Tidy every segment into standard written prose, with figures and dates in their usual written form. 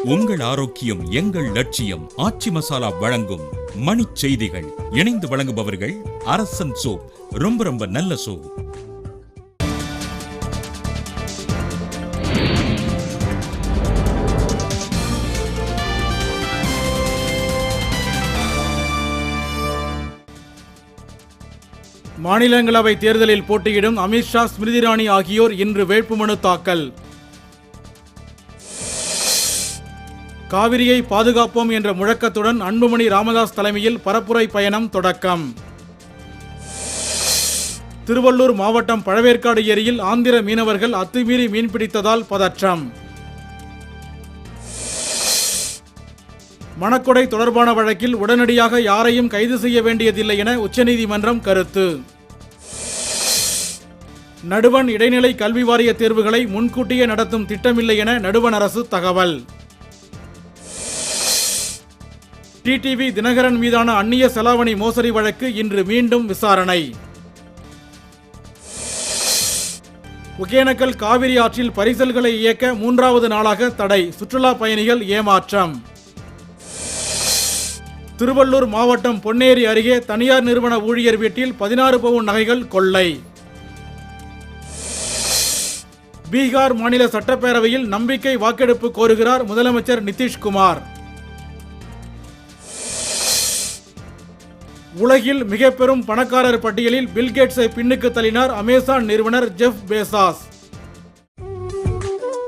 உங்கள் ஆரோக்கியம் எங்கள் லட்சியம். ஆச்சி மசாலா வழங்கும் மணிச் செய்திகள். இணைந்து வழங்குபவர்கள் அரசன் சோப். ரொம்ப ரொம்ப நல்ல சோப். மாநிலங்களவை தேர்தலில் போட்டியிடும் அமித்ஷா, ஸ்மிருதி இரானி ஆகியோர் இன்று வேட்புமனு தாக்கல். காவிரியை பாதுகாப்போம் என்ற முழக்கத்துடன் அன்புமணி ராமதாஸ் தலைமையில் பரப்புரை பயணம் தொடக்கம். திருவள்ளூர் மாவட்டம் பழவேற்காடு ஏரியில் ஆந்திர மீனவர்கள் அத்துமீறி மீன்பிடித்ததால் பதற்றம். மணக்கொடை தொடர்பான வழக்கில் உடனடியாக யாரையும் கைது செய்ய வேண்டியதில்லை என உச்சநீதிமன்றம் கருத்து. நடுவண் இடைநிலை கல்வி வாரிய தேர்வுகளை முன்கூட்டியே நடத்தும் திட்டமில்லை என நடுவண் அரசு தகவல். டிடிவி தினகரன் மீதான அந்நிய செலாவணி மோசடி வழக்கு இன்று மீண்டும் விசாரணை. ஒகேனக்கல் காவிரி ஆற்றில் பரிசல்களை இயக்க 3வது நாளாக தடை. சுற்றுலா பயணிகள் ஏமாற்றம். திருவள்ளூர் மாவட்டம் பொன்னேரி அருகே தனியார் நிறுவன ஊழியர் வீட்டில் 16 பவுன் நகைகள் கொள்ளை. பீகார் மாநில சட்டப்பேரவையில் நம்பிக்கை வாக்கெடுப்பு கோருகிறார் முதலமைச்சர் நிதிஷ்குமார். உலகில் மிக பெரும் பணக்காரர் பட்டியலில் பில்கேட்ஸை பின்னுக்கு தள்ளினார் அமேசான் நிறுவனர் ஜெஃப் பேசாஸ்.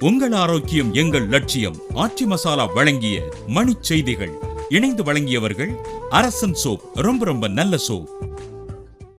உங்கள் ஆரோக்கியம் எங்கள் லட்சியம். ஆச்சி மசாலா வழங்கிய மணிச் செய்திகள். இணைந்து வழங்கியவர்கள் அரசன் சோப். ரொம்ப ரொம்ப நல்ல சோப்.